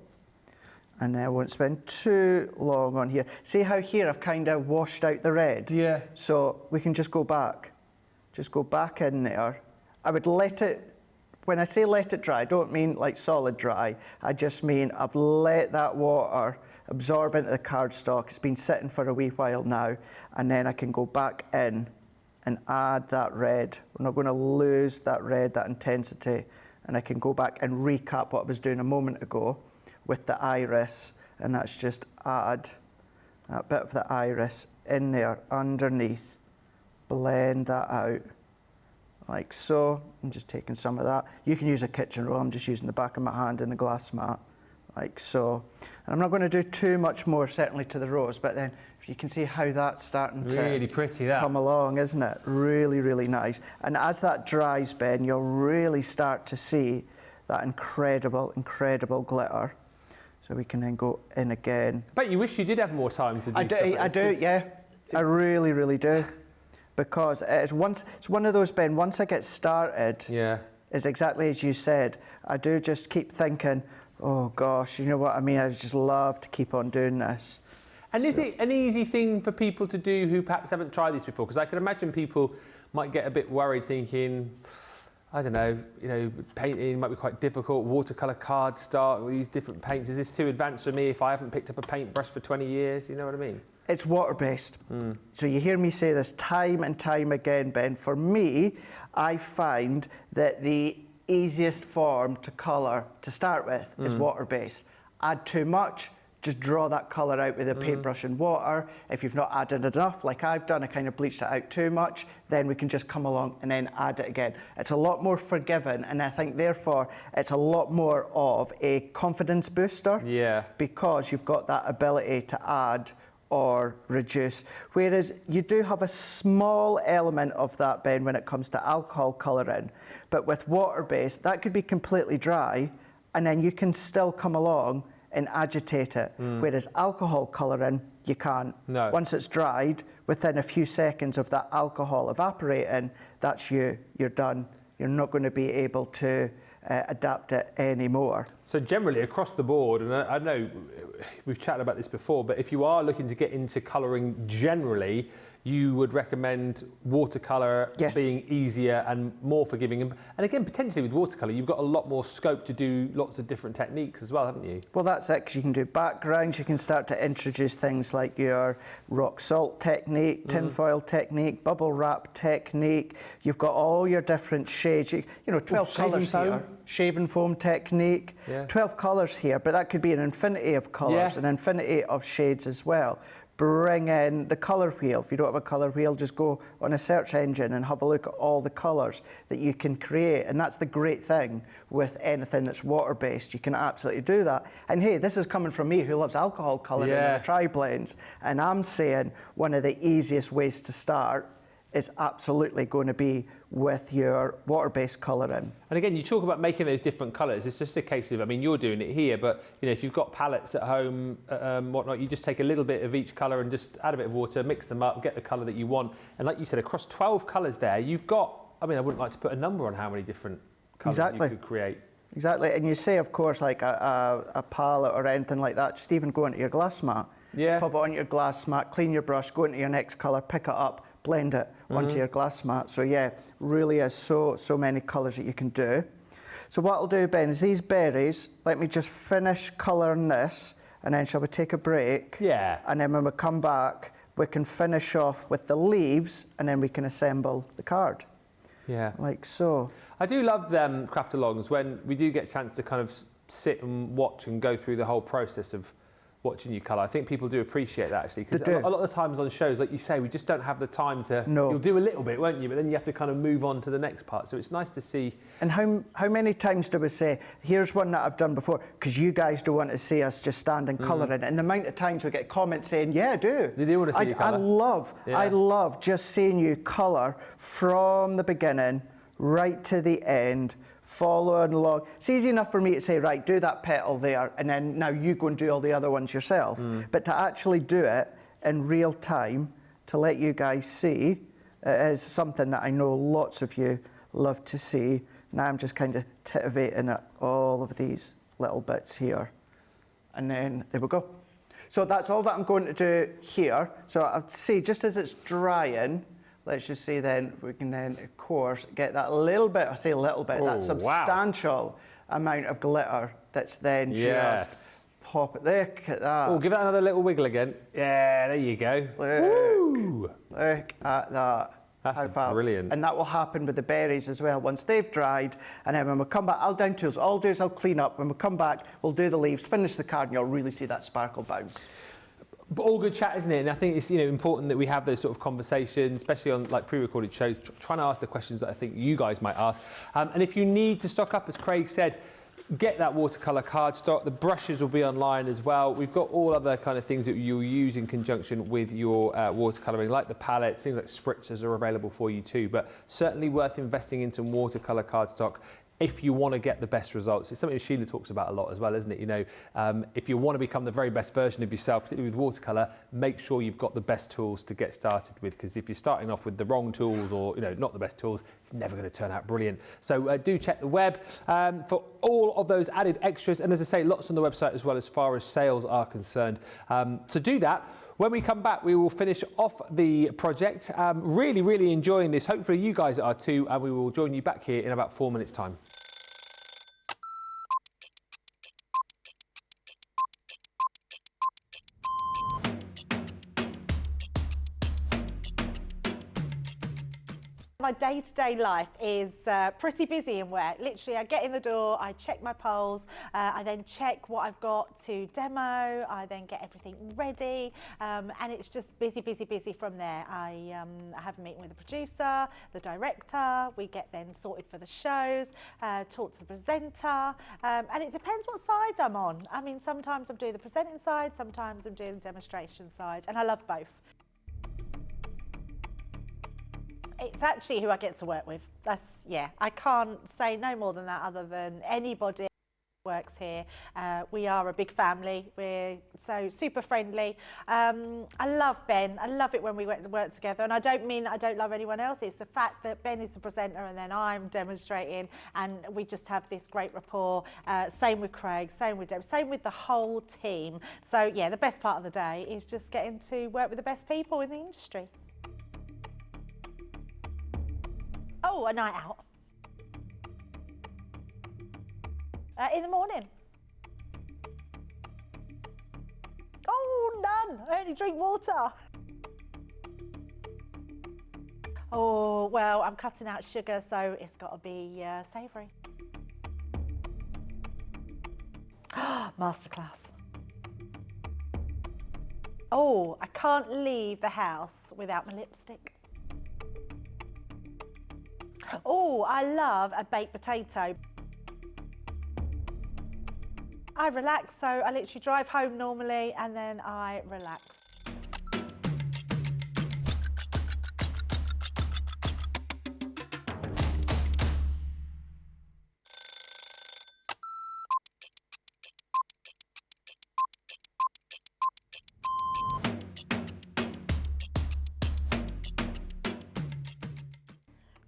And then I won't spend too long on here. See how here I've kind of washed out the red? Yeah. So we can just go back in there. I would let it, when I say let it dry, I don't mean like solid dry. I just mean I've let that water absorb into the cardstock. It's been sitting for a wee while now, and then I can go back in and add that red. We're not going to lose that red, that intensity, and I can go back and recap what I was doing a moment ago with the iris, and that's just add that bit of the iris in there underneath, blend that out like so. I'm just taking some of that. You can use a kitchen roll. I'm just using the back of my hand in the glass mat like so. And I'm not going to do too much more certainly to the rose, but then if you can see how that's starting really to pretty, that. come along, isn't it? Really, really nice. And as that dries, Ben, you'll really start to see that incredible, incredible glitter. So we can then go in again. I bet you wish you did have more time to do stuff like I do, yeah. I really, really do. Because it's one of those, Ben, once I get started, it's exactly as you said. I do just keep thinking, oh gosh, you know what I mean? I just love to keep on doing this. And is it an easy thing for people to do who perhaps haven't tried this before? Because I can imagine people might get a bit worried thinking, I don't know, painting might be quite difficult, watercolour cardstock, all these different paints. Is this too advanced for me if I haven't picked up a paintbrush for 20 years? You know what I mean? It's water-based. So you hear me say this time and time again, Ben. For me, I find that the easiest form to colour to start with is water-based. Add too much, just draw that colour out with a paintbrush and water. If you've not added enough, like I've done, I kind of bleached it out too much, then we can just come along and then add it again. It's a lot more forgiving, and I think therefore it's a lot more of a confidence booster. Yeah. Because you've got that ability to add or reduce. Whereas you do have a small element of that, Ben, when it comes to alcohol colouring. But with water-based, that could be completely dry, and then you can still come along and agitate it. Whereas alcohol colouring, you can't. No. Once it's dried, within a few seconds of that alcohol evaporating, that's you. You're done. You're not going to be able to adapt it anymore. So generally across the board, and I know we've chatted about this before, but if you are looking to get into colouring generally, you would recommend watercolour being easier and more forgiving. And again, potentially with watercolour, you've got a lot more scope to do lots of different techniques as well, haven't you? Well, that's it, because you can do backgrounds, you can start to introduce things like your rock salt technique, tinfoil technique, bubble wrap technique. You've got all your different shades, 12 colours here. Shaving foam technique, 12 colours here, but that could be an infinity of colours, an infinity of shades as well. Bring in the colour wheel. If you don't have a colour wheel, just go on a search engine and have a look at all the colours that you can create. And that's the great thing with anything that's water-based. You can absolutely do that. And hey, this is coming from me who loves alcohol colouring and tri-blends. And I'm saying one of the easiest ways to start is absolutely going to be with your water-based colouring. And again, you talk about making those different colours. It's just a case of, I mean, you're doing it here, but if you've got palettes at home, whatnot, you just take a little bit of each colour and just add a bit of water, mix them up, get the colour that you want. And like you said, across 12 colours there, you've got, I mean, I wouldn't like to put a number on how many different colours you could create. Exactly, and you say, of course, like a palette or anything like that, just even go into your glass mat. Pop it on your glass mat, clean your brush, go into your next colour, pick it up, blend it onto your glass mat. So yeah, really is so many colours that you can do. So what I'll do, Ben, is these berries, let me just finish colouring this, and then shall we take a break? Yeah. And then when we come back, we can finish off with the leaves, and then we can assemble the card. Yeah. Like so. I do love them craft alongs when we do get a chance to kind of sit and watch and go through the whole process of watching you colour. I think people do appreciate that actually, because a lot of the times on shows, like you say, we just don't have the time to. No. You'll do a little bit, won't you? But then you have to kind of move on to the next part. So it's nice to see. And how many times do we say, here's one that I've done before, because you guys don't want to see us just stand and colour it. And the amount of times we get comments saying, yeah, I do. They do want to see you colour. I love just seeing you colour from the beginning right to the end, following along. It's easy enough for me to say, right, do that petal there, and then now you go and do all the other ones yourself. But to actually do it in real time, to let you guys see, is something that I know lots of you love to see. Now I'm just kind of titivating at all of these little bits here. And then there we go. So that's all that I'm going to do here. So I'd say just as it's drying, let's just say then we can then, of course, get that little bit, I say a little bit, that substantial amount of glitter that's then just pop it. Look at that. Oh, give that another little wiggle again. Yeah, there you go. Look at that. That's brilliant. And that will happen with the berries as well once they've dried. And then when we come back, I'll down tools. All I'll do is I'll clean up. When we come back, we'll do the leaves, finish the card, and you'll really see that sparkle bounce. But all good chat, isn't it? And I think it's important that we have those sort of conversations, especially on like pre-recorded shows, trying to ask the questions that I think you guys might ask. And if you need to stock up, as Craig said, get that watercolour cardstock. The brushes will be online as well. We've got all other kind of things that you'll use in conjunction with your watercolouring, like the palettes, things like spritzers are available for you too. But certainly worth investing in some watercolour cardstock if you want to get the best results. It's something Sheila talks about a lot as well, isn't it? If you want to become the very best version of yourself, particularly with watercolour, make sure you've got the best tools to get started with, because if you're starting off with the wrong tools or not the best tools, it's never going to turn out brilliant. So do check the web for all of those added extras, and as I say, lots on the website as well as far as sales are concerned. So do that. When we come back, we will finish off the project. Really, really enjoying this. Hopefully you guys are too, and we will join you back here in about 4 minutes' time. My day-to-day life is pretty busy and wet. Literally, I get in the door, I check my polls, I then check what I've got to demo, I then get everything ready, and it's just busy, busy, busy from there. I have a meeting with the producer, the director, we get then sorted for the shows, talk to the presenter, and it depends what side I'm on. I mean, sometimes I'm doing the presenting side, sometimes I'm doing the demonstration side, and I love both. It's actually who I get to work with. I can't say no more than that other than anybody who works here. We are a big family. We're so super friendly. I love Ben. I love it when we work together. And I don't mean that I don't love anyone else. It's the fact that Ben is the presenter and then I'm demonstrating and we just have this great rapport. Same with Craig, same with Deb, same with the whole team. So yeah, the best part of the day is just getting to work with the best people in the industry. Oh, a night out. In the morning. Oh, none. I only drink water. Oh, well, I'm cutting out sugar, so it's got to be savoury. Masterclass. Oh, I can't leave the house without my lipstick. Oh, I love a baked potato. I relax, so I literally drive home normally and then I relax.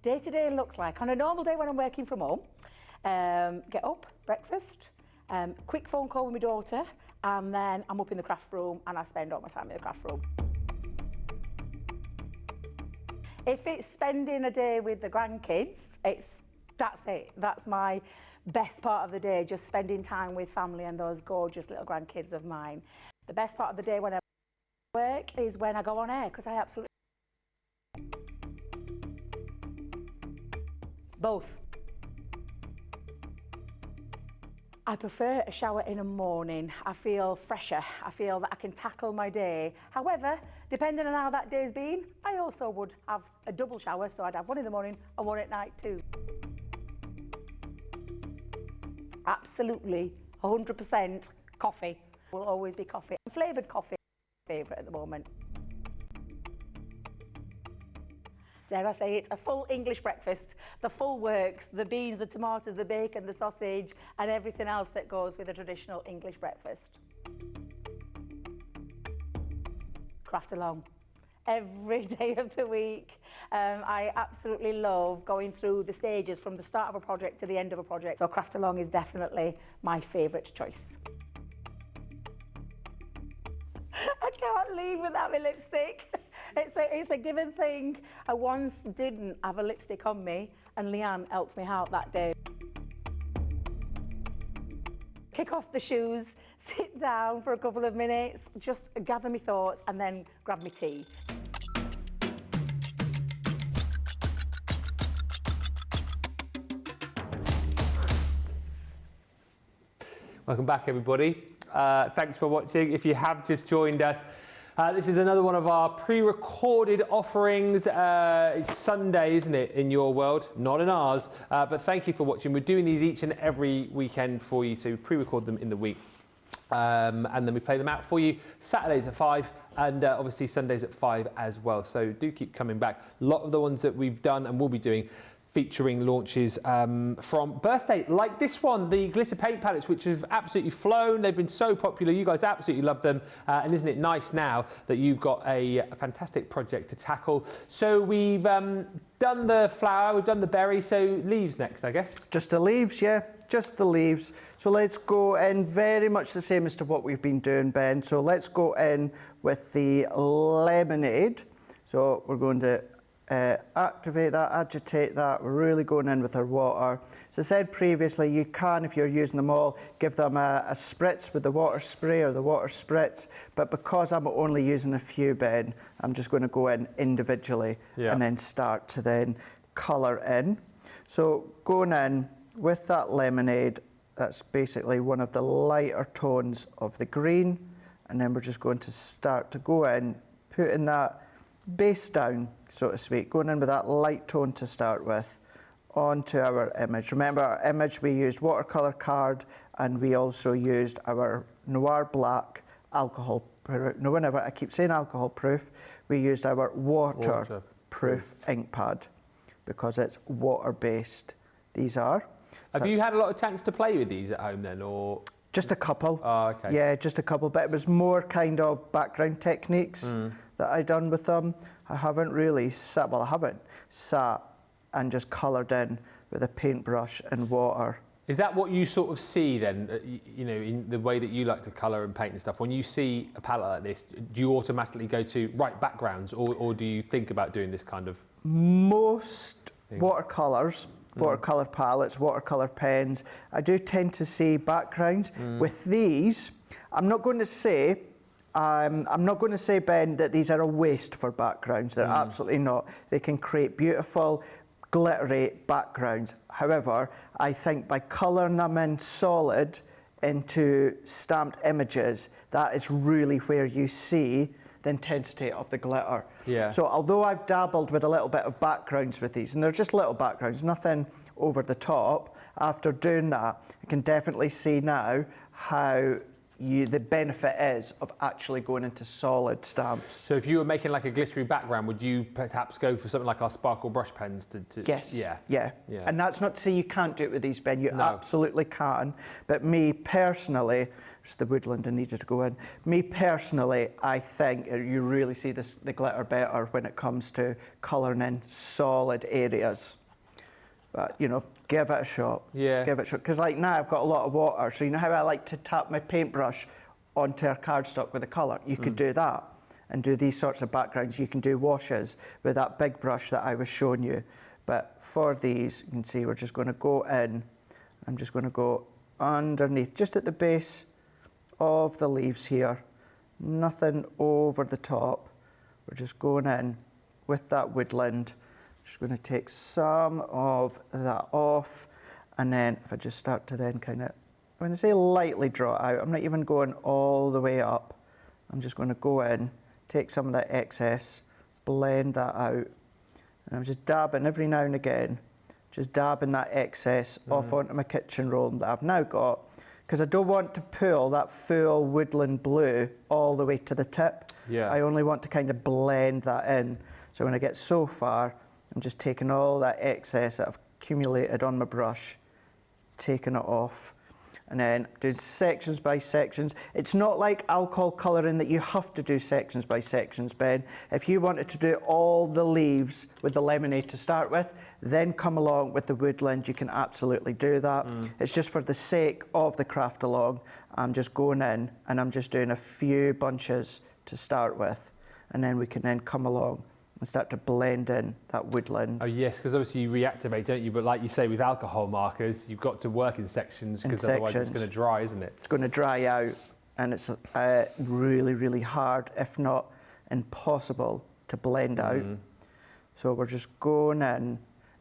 Day-to-day looks like, on a normal day when I'm working from home, get up, breakfast, quick phone call with my daughter, and then I'm up in the craft room and I spend all my time in the craft room. If it's spending a day with the grandkids, that's it. That's my best part of the day, just spending time with family and those gorgeous little grandkids of mine. The best part of the day when I work is when I go on air, because I absolutely... Both. I prefer a shower in the morning. I feel fresher. I feel that I can tackle my day. However, depending on how that day's been, I also would have a double shower, so I'd have one in the morning and one at night too. Absolutely, 100% coffee. Will always be coffee. Flavoured coffee, favourite at the moment. Dare I say, it's a full English breakfast. The full works, the beans, the tomatoes, the bacon, the sausage, and everything else that goes with a traditional English breakfast. Craft along. Every day of the week. I absolutely love going through the stages from the start of a project to the end of a project. So craft along is definitely my favourite choice. I can't leave without my lipstick. It's a given thing. I once didn't have a lipstick on me and Leanne helped me out that day. Kick off the shoes, sit down for a couple of minutes, just gather my thoughts and then grab my tea. Welcome back, everybody. Thanks for watching. If you have just joined us, this is another one of our pre-recorded offerings. It's Sunday, isn't it, in your world? Not in ours. But thank you for watching. We're doing these each and every weekend for you, so we pre-record them in the week. And then we play them out for you Saturdays at 5 and obviously Sundays at 5 as well. So do keep coming back. A lot of the ones that we've done and will be doing featuring launches from birthday, like this one, the glitter paint palettes, which have absolutely flown. They've been so popular. You guys absolutely love them. And isn't it nice now that you've got a fantastic project to tackle? So we've done the flower, we've done the berry, so leaves next, I guess. Just the leaves, yeah, just the leaves. So let's go in very much the same as to what we've been doing, Ben. So let's go in with the lemonade. So we're going to activate that, agitate that. We're really going in with our water. As I said previously, you can, if you're using them all, give them a spritz with the water spray or the water spritz. But because I'm only using a few, Ben, I'm just going to go in individually and then start to then colour in. So going in with that lemonade, that's basically one of the lighter tones of the green. And then we're just going to start to go in, putting that base down, so to speak, going in with that light tone to start with onto our image. Remember, our image, we used watercolour card and we also used our Noir Black alcohol proof. No, whenever I keep saying alcohol proof, we used our waterproof ink pad because it's water based. These are. Have you had a lot of chance to play with these at home then, or? Just a couple. Oh, okay. Yeah, just a couple, but it was more kind of background techniques that I done with them. I haven't really sat, well, I haven't sat and just coloured in with a paintbrush and water. Is that what you sort of see then, you know, in the way that you like to colour and paint and stuff? When you see a palette like this, do you automatically go to backgrounds, or do you think about doing this kind of Most watercolours, watercolour palettes, watercolour pens, I do tend to see backgrounds. With these, I'm not going to say, Ben, that these are a waste for backgrounds. They're absolutely not. They can create beautiful, glittery backgrounds. However, I think by colouring them in solid into stamped images, that is really where you see the intensity of the glitter. Yeah. So although I've dabbled with a little bit of backgrounds with these, and they're just little backgrounds, nothing over the top, after doing that, I can definitely see now how the benefit is of actually going into solid stamps. So if you were making like a glittery background, would you perhaps go for something like our sparkle brush pens to Yes. Yeah. And that's not to say you can't do it with these, Ben. You absolutely can. But me personally, it's the woodland I needed to go in. Me personally, I think you really see the glitter better when it comes to colouring in solid areas. But, you know, give it a shot. Yeah. Give it a shot. Because like now I've got a lot of water, so you know how I like to tap my paintbrush onto a cardstock with a colour? You could do that and do these sorts of backgrounds. You can do washes with that big brush that I was showing you. But for these, you can see we're just going to go in I'm just going to go underneath, just at the base of the leaves here. Nothing over the top. We're just going in with that woodland. Just going to take some of that off, and then if I just start to then kind of, when I say lightly draw it out, I'm not even going all the way up. I'm just going to go in, take some of that excess, blend that out, and I'm just dabbing every now and again, just dabbing that excess off onto my kitchen roll that I've now got, because I don't want to pull that full woodland blue all the way to the tip. Yeah. I only want to kind of blend that in. So when I get so far, I'm just taking all that excess that I've accumulated on my brush, taking it off, and then doing sections by sections. It's not like alcohol colouring that you have to do sections by sections, Ben. If you wanted to do all the leaves with the lemonade to start with, then come along with the woodland, you can absolutely do that. It's just for the sake of the craft along, I'm just going in and I'm just doing a few bunches to start with, and then we can then come along and start to blend in that woodland. Oh yes, because obviously you reactivate, don't you? But like you say, with alcohol markers, you've got to work in sections, because otherwise it's going to dry, isn't it? It's going to dry out, and it's really, really hard, if not impossible, to blend out. So we're just going in.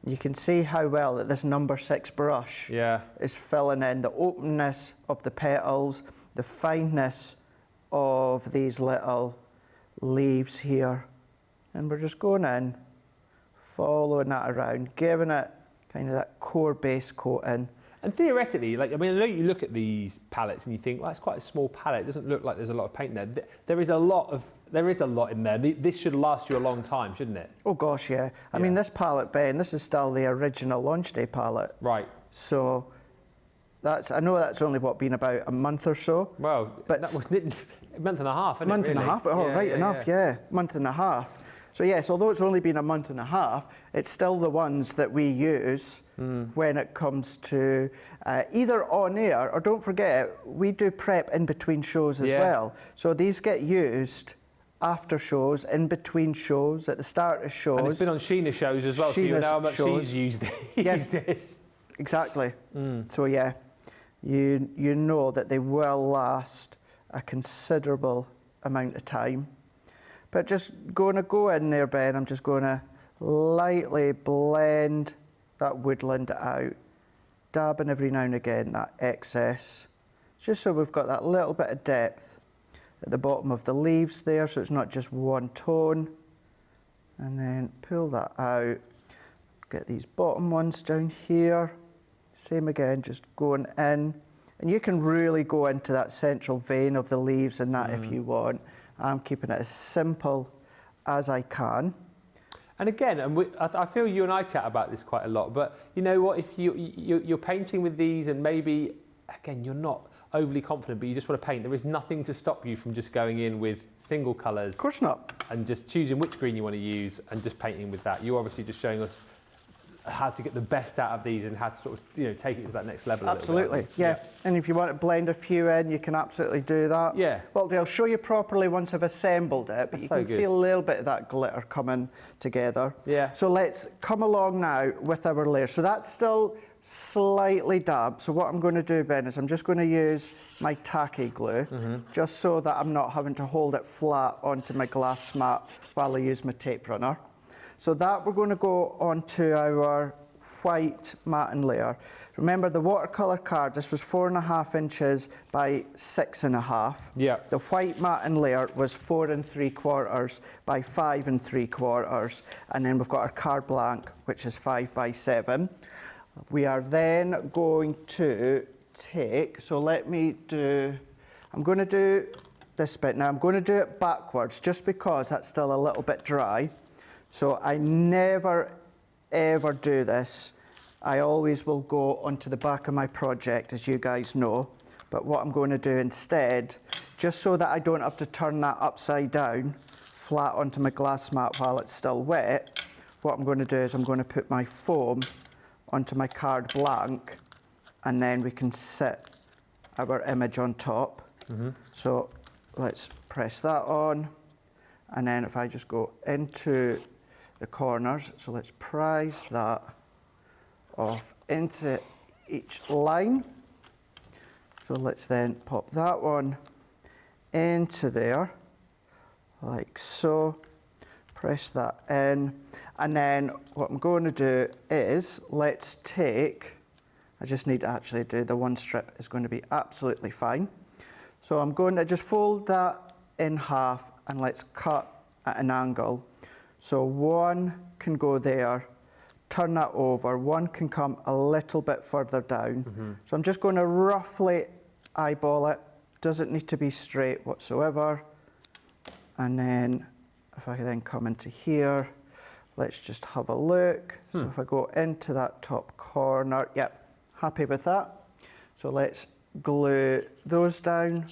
You can see how well that this number 6 brush is filling in the openness of the petals, the fineness of these little leaves here. And we're just going in, following that around, giving it kind of that core base coating. And theoretically, like, I mean, I know you look at these palettes and you think, well, it's quite a small palette. It doesn't look like there's a lot of paint there. There is a lot in there. This should last you a long time, shouldn't it? Oh gosh, yeah. I mean, this palette, Ben, this is still the original launch day palette. Right. So I know that's only been about a month or so. Well, but that was a month and a half, isn't month it? and a half. Oh, Yeah, right enough. Yeah, month and a half. So yes, although it's only been a month and a half, it's still the ones that we use when it comes to either on air, or don't forget, we do prep in between shows as well. So these get used after shows, in between shows, at the start of shows. And it's been on Sheena shows as well, so you know how much she's used this. Exactly. So yeah, you know that they will last a considerable amount of time. But just going to go in there, Ben, I'm just going to lightly blend that woodland out, dabbing every now and again that excess, just so we've got that little bit of depth at the bottom of the leaves there, so it's not just one tone. And then pull that out, get these bottom ones down here, same again, just going in. And you can really go into that central vein of the leaves and that if you want. I'm keeping it as simple as I can. And again, I feel you and I chat about this quite a lot, but you know what, if you're painting with these and maybe, again, you're not overly confident, but you just want to paint, there is nothing to stop you from just going in with single colours. Of course not. And just choosing which green you want to use and just painting with that. You're obviously just showing us how to get the best out of these and how to sort of, take it to that next level. Absolutely, yeah. And if you want to blend a few in, you can absolutely do that. Yeah. Well, I'll show you properly once I've assembled it, but you can see a little bit of that glitter coming together. Yeah. So let's come along now with our layer. So that's still slightly damp. So what I'm going to do, Ben, is I'm just going to use my tacky glue, just so that I'm not having to hold it flat onto my glass mat while I use my tape runner. So that we're going to go onto our white matting layer. Remember the watercolour card, this was 4.5 inches by 6.5. Yeah. The white matting layer was 4 3/4 by 5 3/4. And then we've got our card blank, which is 5 by 7. We are then going to take, so let me do, I'm going to do this bit now. I'm going to do it backwards just because that's still a little bit dry. So I never, ever do this. I always will go onto the back of my project, as you guys know. But what I'm going to do instead, just so that I don't have to turn that upside down, flat onto my glass mat while it's still wet, what I'm going to do is I'm going to put my foam onto my card blank, and then we can sit our image on top. So let's press that on. And then if I just go into the corners, so let's prise that off into each line. So let's then pop that one into there, like so. Press that in. And then what I'm going to do is, let's take, I just need to actually do the one strip is going to be absolutely fine. So I'm going to just fold that in half and let's cut at an angle. So one can go there, turn that over, one can come a little bit further down. So I'm just going to roughly eyeball it, doesn't need to be straight whatsoever. And then if I then come into here, let's just have a look. So if I go into that top corner, yep, happy with that. So let's glue those down,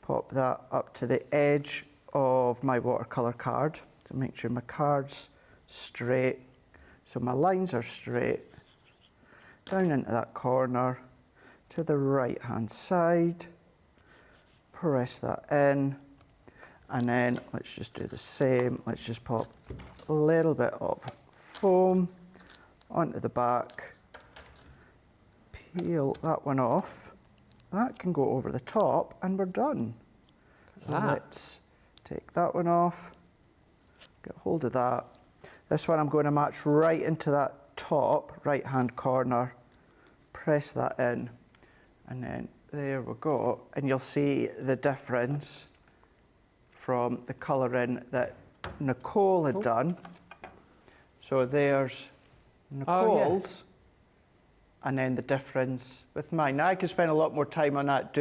pop that up to the edge of my watercolour card to make sure my card's straight. So my lines are straight, down into that corner, to the right hand side, press that in, and then let's just do the same. Let's just pop a little bit of foam onto the back, peel that one off. That can go over the top and we're done. So let's take that one off, get hold of that. This one I'm going to match right into that top right hand corner, press that in, and then there we go. And you'll see the difference from the colouring that Nicole had done. So there's Nicole's, and then the difference with mine. Now I could spend a lot more time on that,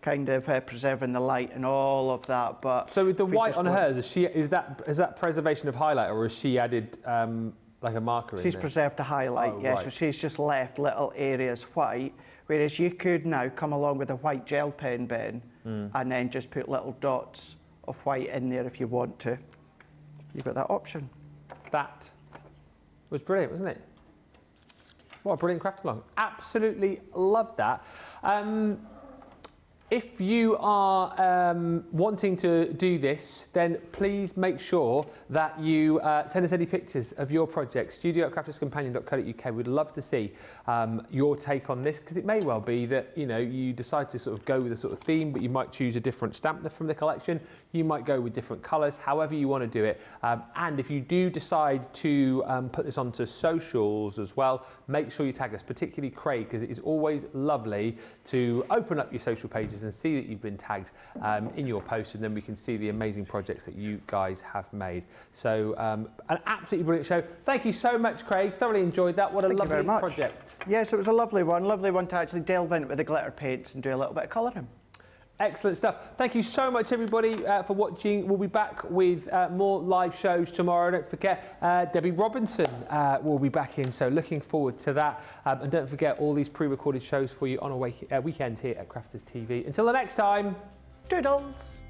kind of preserving the light and all of that. But so with the white on hers, is that preservation of highlight, or has she added like a marker in there? She's preserved the highlight, Oh, yeah. right. So she's just left little areas white, whereas you could now come along with a white gel pen, Ben, and then just put little dots of white in there if you want to. You've got that option. That was brilliant, wasn't it? What a brilliant craft along. Absolutely love that. If you are wanting to do this, then please make sure that you send us any pictures of your project. studio@crafterscompanion.co.uk. We'd love to see your take on this, because it may well be that you decide to sort of go with a sort of theme, but you might choose a different stamp from the collection. You might go with different colours, however you want to do it. And if you do decide to put this onto socials as well, make sure you tag us, particularly Craig, because it is always lovely to open up your social pages and see that you've been tagged in your post, and then we can see the amazing projects that you guys have made. So an absolutely brilliant show. Thank you so much, Craig. Thoroughly enjoyed that. What a lovely project. Yes, it was a lovely one to actually delve into with the glitter paints and do a little bit of colouring. Excellent stuff. Thank you so much, everybody, for watching. We'll be back with more live shows tomorrow. Don't forget, Debbie Robinson will be back in, so looking forward to that. And don't forget all these pre-recorded shows for you on a weekend here at Crafters TV. Until the next time, Doodles!